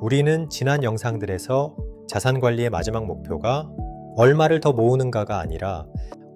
우리는 지난 영상들에서 자산 관리의 마지막 목표가 얼마를 더 모으는가가 아니라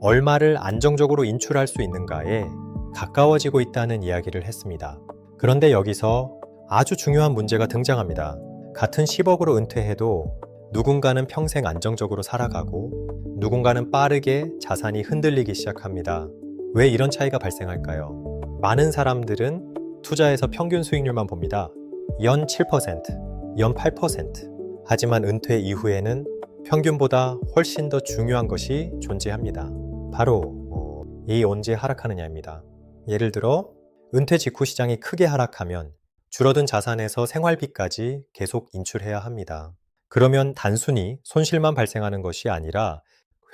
얼마를 안정적으로 인출할 수 있는가에 가까워지고 있다는 이야기를 했습니다. 그런데 여기서 아주 중요한 문제가 등장합니다. 같은 10억으로 은퇴해도 누군가는 평생 안정적으로 살아가고 누군가는 빠르게 자산이 흔들리기 시작합니다. 왜 이런 차이가 발생할까요? 많은 사람들은 투자에서 평균 수익률만 봅니다. 연 7%, 연 8%. 하지만 은퇴 이후에는 평균보다 훨씬 더 중요한 것이 존재합니다. 바로 이 언제 하락하느냐입니다. 예를 들어 은퇴 직후 시장이 크게 하락하면 줄어든 자산에서 생활비까지 계속 인출해야 합니다. 그러면 단순히 손실만 발생하는 것이 아니라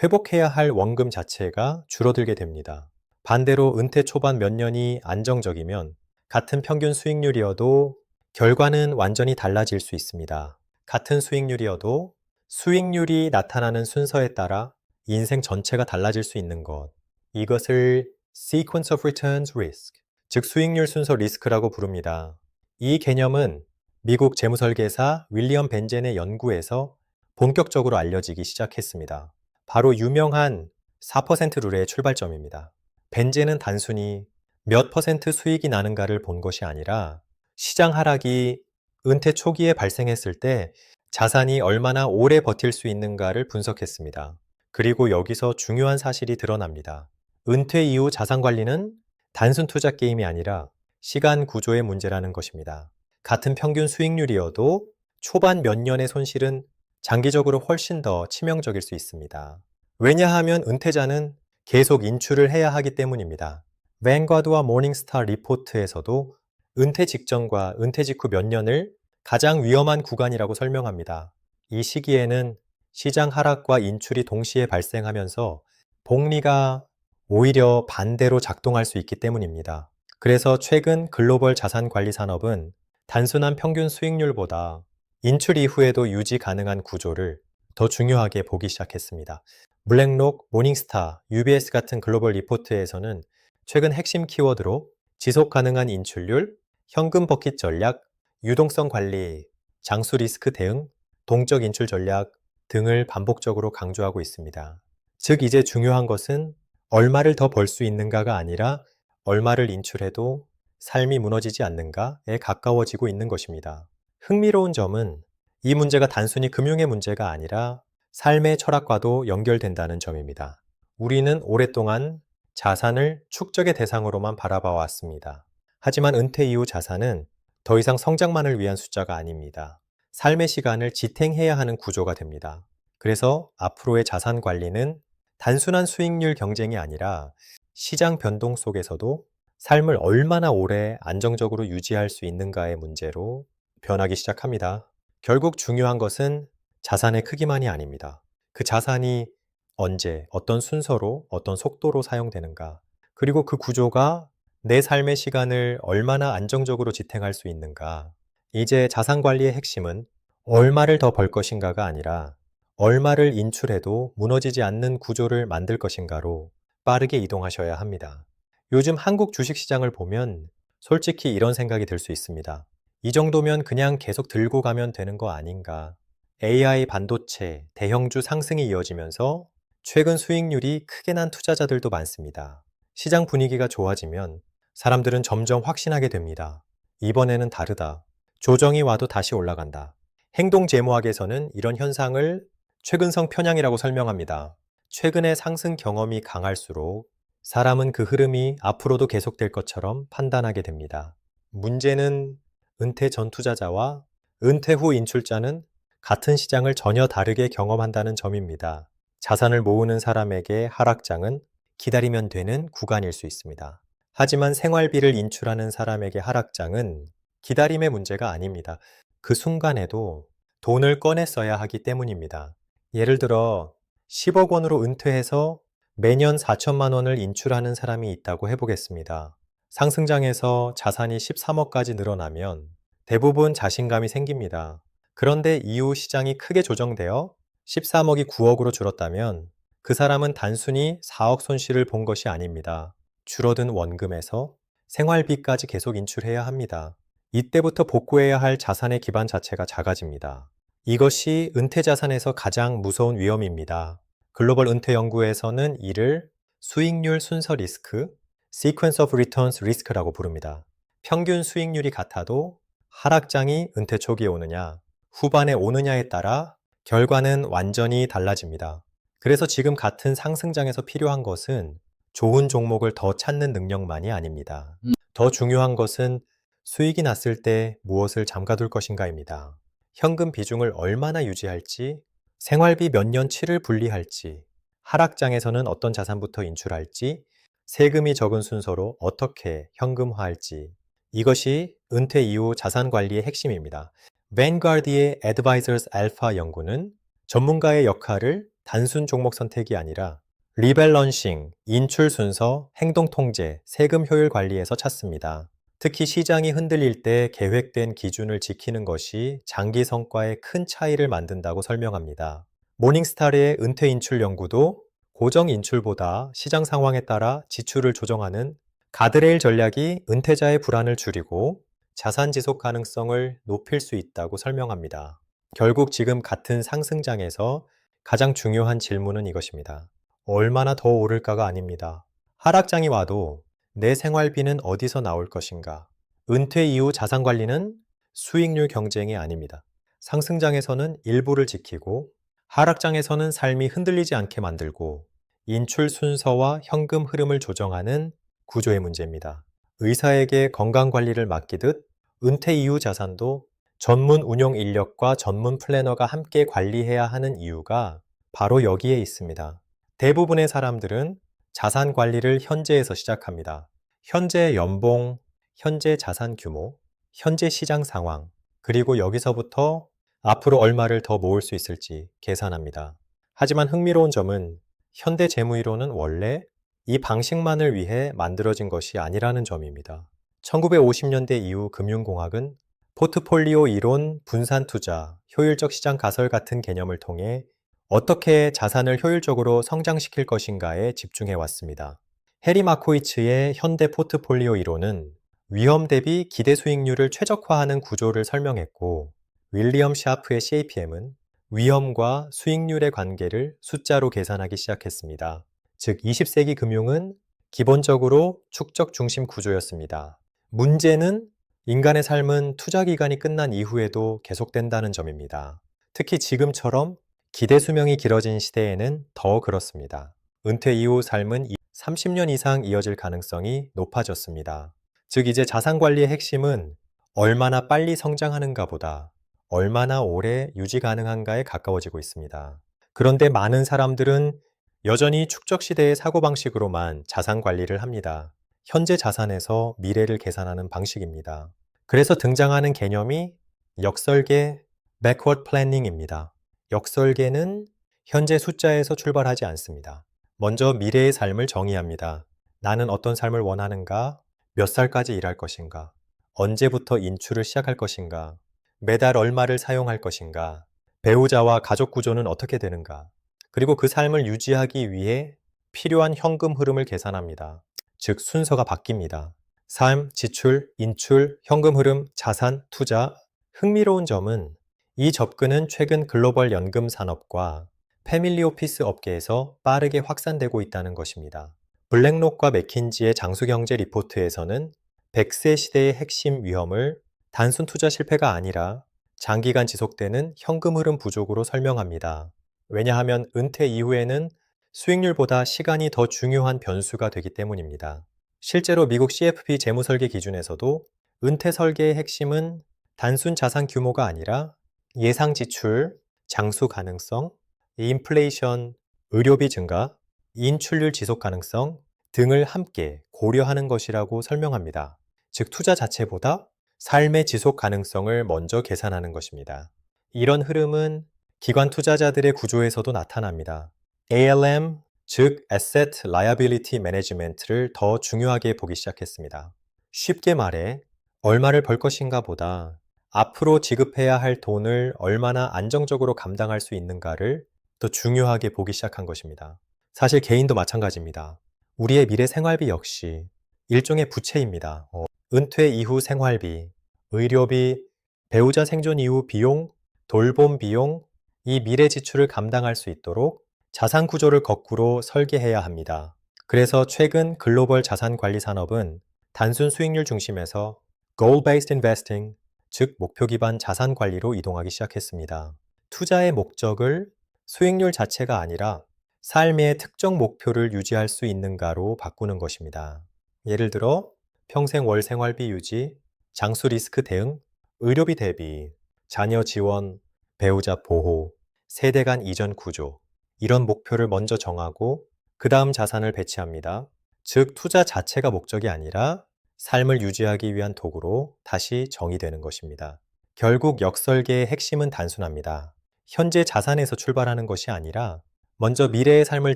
회복해야 할 원금 자체가 줄어들게 됩니다. 반대로 은퇴 초반 몇 년이 안정적이면 같은 평균 수익률이어도 결과는 완전히 달라질 수 있습니다. 같은 수익률이어도 수익률이 나타나는 순서에 따라 인생 전체가 달라질 수 있는 것. 이것을 Sequence of Returns Risk, 즉 수익률 순서 리스크라고 부릅니다. 이 개념은 미국 재무설계사 윌리엄 벤젠의 연구에서 본격적으로 알려지기 시작했습니다. 바로 유명한 4% 룰의 출발점입니다. 벤젠은 단순히 몇 퍼센트 수익이 나는가를 본 것이 아니라 시장 하락이 은퇴 초기에 발생했을 때 자산이 얼마나 오래 버틸 수 있는가를 분석했습니다. 그리고 여기서 중요한 사실이 드러납니다. 은퇴 이후 자산 관리는 단순 투자 게임이 아니라 시간 구조의 문제라는 것입니다. 같은 평균 수익률이어도 초반 몇 년의 손실은 장기적으로 훨씬 더 치명적일 수 있습니다. 왜냐하면 은퇴자는 계속 인출을 해야 하기 때문입니다. 뱅과드와 모닝스타 리포트에서도 은퇴 직전과 은퇴 직후 몇 년을 가장 위험한 구간이라고 설명합니다. 이 시기에는 시장 하락과 인출이 동시에 발생하면서 복리가 오히려 반대로 작동할 수 있기 때문입니다. 그래서 최근 글로벌 자산 관리 산업은 단순한 평균 수익률보다 인출 이후에도 유지 가능한 구조를 더 중요하게 보기 시작했습니다. 블랙록, 모닝스타, UBS 같은 글로벌 리포트에서는 최근 핵심 키워드로 지속 가능한 인출률, 현금 버킷 전략, 유동성 관리, 장수 리스크 대응, 동적 인출 전략 등을 반복적으로 강조하고 있습니다. 즉 이제 중요한 것은 얼마를 더 벌 수 있는가가 아니라 얼마를 인출해도 삶이 무너지지 않는가에 가까워지고 있는 것입니다. 흥미로운 점은 이 문제가 단순히 금융의 문제가 아니라 삶의 철학과도 연결된다는 점입니다. 우리는 오랫동안 자산을 축적의 대상으로만 바라봐 왔습니다. 하지만 은퇴 이후 자산은 더 이상 성장만을 위한 숫자가 아닙니다. 삶의 시간을 지탱해야 하는 구조가 됩니다. 그래서 앞으로의 자산 관리는 단순한 수익률 경쟁이 아니라 시장 변동 속에서도 삶을 얼마나 오래 안정적으로 유지할 수 있는가의 문제로 변하기 시작합니다. 결국 중요한 것은 자산의 크기만이 아닙니다. 그 자산이 언제, 어떤 순서로, 어떤 속도로 사용되는가, 그리고 그 구조가 내 삶의 시간을 얼마나 안정적으로 지탱할 수 있는가. 이제 자산 관리의 핵심은 얼마를 더 벌 것인가가 아니라 얼마를 인출해도 무너지지 않는 구조를 만들 것인가로 빠르게 이동하셔야 합니다. 요즘 한국 주식시장을 보면 솔직히 이런 생각이 들 수 있습니다. 이 정도면 그냥 계속 들고 가면 되는 거 아닌가. AI 반도체, 대형주 상승이 이어지면서 최근 수익률이 크게 난 투자자들도 많습니다. 시장 분위기가 좋아지면 사람들은 점점 확신하게 됩니다. 이번에는 다르다. 조정이 와도 다시 올라간다. 행동재무학에서는 이런 현상을 최근성 편향이라고 설명합니다. 최근의 상승 경험이 강할수록 사람은 그 흐름이 앞으로도 계속될 것처럼 판단하게 됩니다. 문제는 은퇴 전 투자자와 은퇴 후 인출자는 같은 시장을 전혀 다르게 경험한다는 점입니다. 자산을 모으는 사람에게 하락장은 기다리면 되는 구간일 수 있습니다. 하지만 생활비를 인출하는 사람에게 하락장은 기다림의 문제가 아닙니다. 그 순간에도 돈을 꺼내 써야 하기 때문입니다. 예를 들어 10억 원으로 은퇴해서 매년 4천만 원을 인출하는 사람이 있다고 해보겠습니다. 상승장에서 자산이 13억까지 늘어나면 대부분 자신감이 생깁니다. 그런데 이후 시장이 크게 조정되어 13억이 9억으로 줄었다면 그 사람은 단순히 4억 손실을 본 것이 아닙니다. 줄어든 원금에서 생활비까지 계속 인출해야 합니다. 이때부터 복구해야 할 자산의 기반 자체가 작아집니다. 이것이 은퇴 자산에서 가장 무서운 위험입니다. 글로벌 은퇴 연구에서는 이를 수익률 순서 리스크, Sequence of Returns 리스크라고 부릅니다. 평균 수익률이 같아도 하락장이 은퇴 초기에 오느냐, 후반에 오느냐에 따라 결과는 완전히 달라집니다. 그래서 지금 같은 상승장에서 필요한 것은 좋은 종목을 더 찾는 능력만이 아닙니다. 더 중요한 것은 수익이 났을 때 무엇을 잠가둘 것인가입니다. 현금 비중을 얼마나 유지할지, 생활비 몇 년치를 분리할지, 하락장에서는 어떤 자산부터 인출할지, 세금이 적은 순서로 어떻게 현금화할지, 이것이 은퇴 이후 자산 관리의 핵심입니다. 벤가디의 Advisors Alpha 연구는 전문가의 역할을 단순 종목 선택이 아니라 리밸런싱, 인출 순서, 행동 통제, 세금 효율 관리에서 찾습니다. 특히 시장이 흔들릴 때 계획된 기준을 지키는 것이 장기 성과에 큰 차이를 만든다고 설명합니다. 모닝스타르의 은퇴 인출 연구도 고정 인출보다 시장 상황에 따라 지출을 조정하는 가드레일 전략이 은퇴자의 불안을 줄이고 자산 지속 가능성을 높일 수 있다고 설명합니다. 결국 지금 같은 상승장에서 가장 중요한 질문은 이것입니다. 얼마나 더 오를까가 아닙니다. 하락장이 와도 내 생활비는 어디서 나올 것인가? 은퇴 이후 자산 관리는 수익률 경쟁이 아닙니다. 상승장에서는 일부를 지키고 하락장에서는 삶이 흔들리지 않게 만들고 인출 순서와 현금 흐름을 조정하는 구조의 문제입니다. 의사에게 건강 관리를 맡기듯 은퇴 이후 자산도 전문 운용 인력과 전문 플래너가 함께 관리해야 하는 이유가 바로 여기에 있습니다. 대부분의 사람들은 자산 관리를 현재에서 시작합니다. 현재 연봉, 현재 자산 규모, 현재 시장 상황, 그리고 여기서부터 앞으로 얼마를 더 모을 수 있을지 계산합니다. 하지만 흥미로운 점은 현대 재무이론은 원래 이 방식만을 위해 만들어진 것이 아니라는 점입니다. 1950년대 이후 금융공학은 포트폴리오 이론, 분산 투자, 효율적 시장 가설 같은 개념을 통해 어떻게 자산을 효율적으로 성장시킬 것인가에 집중해 왔습니다. 해리 마코이츠의 현대 포트폴리오 이론은 위험 대비 기대 수익률을 최적화하는 구조를 설명했고, 윌리엄 샤프의 CAPM은 위험과 수익률의 관계를 숫자로 계산하기 시작했습니다. 즉, 20세기 금융은 기본적으로 축적 중심 구조였습니다. 문제는 인간의 삶은 투자 기간이 끝난 이후에도 계속된다는 점입니다. 특히 지금처럼 기대 수명이 길어진 시대에는 더 그렇습니다. 은퇴 이후 삶은 30년 이상 이어질 가능성이 높아졌습니다. 즉 이제 자산 관리의 핵심은 얼마나 빨리 성장하는가 보다 얼마나 오래 유지 가능한가에 가까워지고 있습니다. 그런데 많은 사람들은 여전히 축적 시대의 사고방식으로만 자산 관리를 합니다. 현재 자산에서 미래를 계산하는 방식입니다. 그래서 등장하는 개념이 역설계 backward planning입니다. 역설계는 현재 숫자에서 출발하지 않습니다. 먼저 미래의 삶을 정의합니다. 나는 어떤 삶을 원하는가? 몇 살까지 일할 것인가? 언제부터 인출을 시작할 것인가? 매달 얼마를 사용할 것인가? 배우자와 가족 구조는 어떻게 되는가? 그리고 그 삶을 유지하기 위해 필요한 현금 흐름을 계산합니다. 즉 순서가 바뀝니다. 삶, 지출, 인출, 현금 흐름, 자산, 투자. 흥미로운 점은 이 접근은 최근 글로벌 연금 산업과 패밀리 오피스 업계에서 빠르게 확산되고 있다는 것입니다. 블랙록과 맥킨지의 장수경제 리포트에서는 100세 시대의 핵심 위험을 단순 투자 실패가 아니라 장기간 지속되는 현금 흐름 부족으로 설명합니다. 왜냐하면 은퇴 이후에는 수익률보다 시간이 더 중요한 변수가 되기 때문입니다. 실제로 미국 CFP 재무설계 기준에서도 은퇴 설계의 핵심은 단순 자산 규모가 아니라 예상 지출, 장수 가능성, 인플레이션, 의료비 증가, 인출률 지속 가능성 등을 함께 고려하는 것이라고 설명합니다. 즉 투자 자체보다 삶의 지속 가능성을 먼저 계산하는 것입니다. 이런 흐름은 기관 투자자들의 구조에서도 나타납니다. ALM, 즉 Asset Liability Management를 더 중요하게 보기 시작했습니다. 쉽게 말해 얼마를 벌 것인가 보다 앞으로 지급해야 할 돈을 얼마나 안정적으로 감당할 수 있는가를 더 중요하게 보기 시작한 것입니다. 사실 개인도 마찬가지입니다. 우리의 미래 생활비 역시 일종의 부채입니다. 은퇴 이후 생활비, 의료비, 배우자 생존 이후 비용, 돌봄 비용, 이 미래 지출을 감당할 수 있도록 자산 구조를 거꾸로 설계해야 합니다. 그래서 최근 글로벌 자산 관리 산업은 단순 수익률 중심에서 goal-based investing, 즉 목표 기반 자산 관리로 이동하기 시작했습니다. 투자의 목적을 수익률 자체가 아니라 삶의 특정 목표를 유지할 수 있는가로 바꾸는 것입니다. 예를 들어 평생 월 생활비 유지, 장수 리스크 대응, 의료비 대비, 자녀 지원, 배우자 보호, 세대 간 이전 구조, 이런 목표를 먼저 정하고 그 다음 자산을 배치합니다. 즉 투자 자체가 목적이 아니라 삶을 유지하기 위한 도구로 다시 정의되는 것입니다. 결국 역설계의 핵심은 단순합니다. 현재 자산에서 출발하는 것이 아니라 먼저 미래의 삶을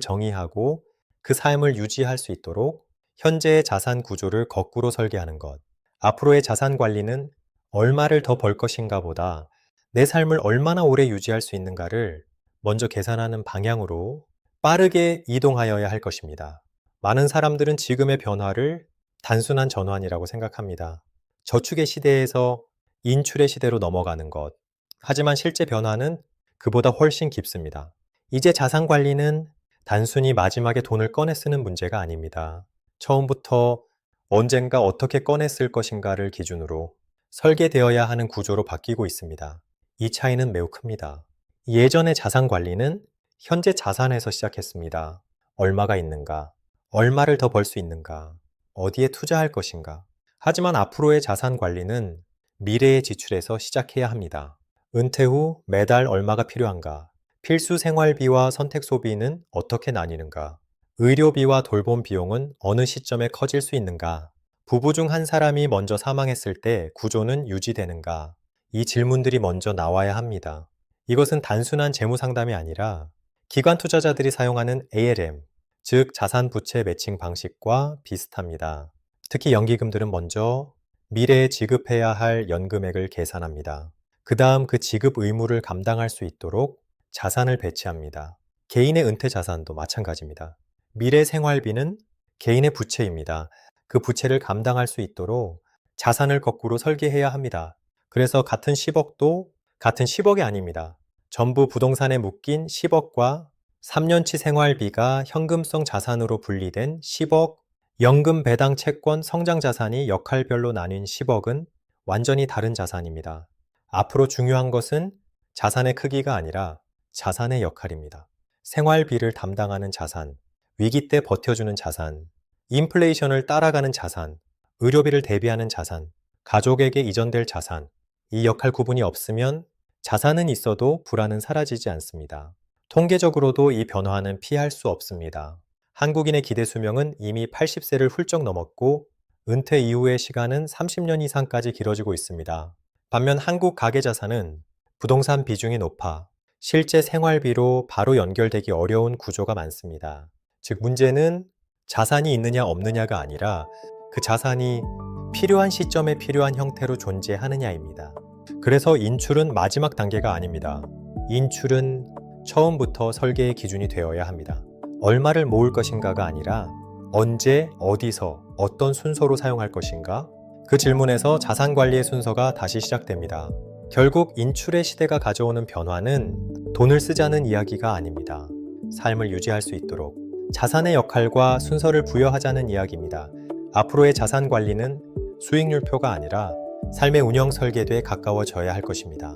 정의하고 그 삶을 유지할 수 있도록 현재의 자산 구조를 거꾸로 설계하는 것. 앞으로의 자산 관리는 얼마를 더 벌 것인가 보다 내 삶을 얼마나 오래 유지할 수 있는가를 먼저 계산하는 방향으로 빠르게 이동하여야 할 것입니다. 많은 사람들은 지금의 변화를 단순한 전환이라고 생각합니다. 저축의 시대에서 인출의 시대로 넘어가는 것. 하지만 실제 변화는 그보다 훨씬 깊습니다. 이제 자산 관리는 단순히 마지막에 돈을 꺼내 쓰는 문제가 아닙니다. 처음부터 언젠가 어떻게 꺼내 쓸 것인가를 기준으로 설계되어야 하는 구조로 바뀌고 있습니다. 이 차이는 매우 큽니다. 예전의 자산 관리는 현재 자산에서 시작했습니다. 얼마가 있는가? 얼마를 더 벌 수 있는가? 어디에 투자할 것인가? 하지만 앞으로의 자산 관리는 미래의 지출에서 시작해야 합니다. 은퇴 후 매달 얼마가 필요한가? 필수 생활비와 선택 소비는 어떻게 나뉘는가? 의료비와 돌봄 비용은 어느 시점에 커질 수 있는가? 부부 중 한 사람이 먼저 사망했을 때 구조는 유지되는가? 이 질문들이 먼저 나와야 합니다. 이것은 단순한 재무 상담이 아니라 기관 투자자들이 사용하는 ALM, 즉 자산 부채 매칭 방식과 비슷합니다. 특히 연기금들은 먼저 미래에 지급해야 할 연금액을 계산합니다. 그 다음 그 지급 의무를 감당할 수 있도록 자산을 배치합니다. 개인의 은퇴 자산도 마찬가지입니다. 미래 생활비는 개인의 부채입니다. 그 부채를 감당할 수 있도록 자산을 거꾸로 설계해야 합니다. 그래서 같은 10억도 같은 10억이 아닙니다. 전부 부동산에 묶인 10억과 3년치 생활비가 현금성 자산으로 분리된 10억, 연금 배당 채권 성장 자산이 역할별로 나뉜 10억은 완전히 다른 자산입니다. 앞으로 중요한 것은 자산의 크기가 아니라 자산의 역할입니다. 생활비를 담당하는 자산, 위기 때 버텨주는 자산, 인플레이션을 따라가는 자산, 의료비를 대비하는 자산, 가족에게 이전될 자산, 이 역할 구분이 없으면 자산은 있어도 불안은 사라지지 않습니다. 통계적으로도 이 변화는 피할 수 없습니다. 한국인의 기대 수명은 이미 80세를 훌쩍 넘었고 은퇴 이후의 시간은 30년 이상까지 길어지고 있습니다. 반면 한국 가계자산은 부동산 비중이 높아 실제 생활비로 바로 연결되기 어려운 구조가 많습니다. 즉 문제는 자산이 있느냐 없느냐가 아니라 그 자산이 필요한 시점에 필요한 형태로 존재하느냐입니다. 그래서 인출은 마지막 단계가 아닙니다. 인출은 처음부터 설계의 기준이 되어야 합니다. 얼마를 모을 것인가가 아니라 언제, 어디서, 어떤 순서로 사용할 것인가? 그 질문에서 자산 관리의 순서가 다시 시작됩니다. 결국 인출의 시대가 가져오는 변화는 돈을 쓰자는 이야기가 아닙니다. 삶을 유지할 수 있도록 자산의 역할과 순서를 부여하자는 이야기입니다. 앞으로의 자산 관리는 수익률표가 아니라 삶의 운영 설계도에 가까워져야 할 것입니다.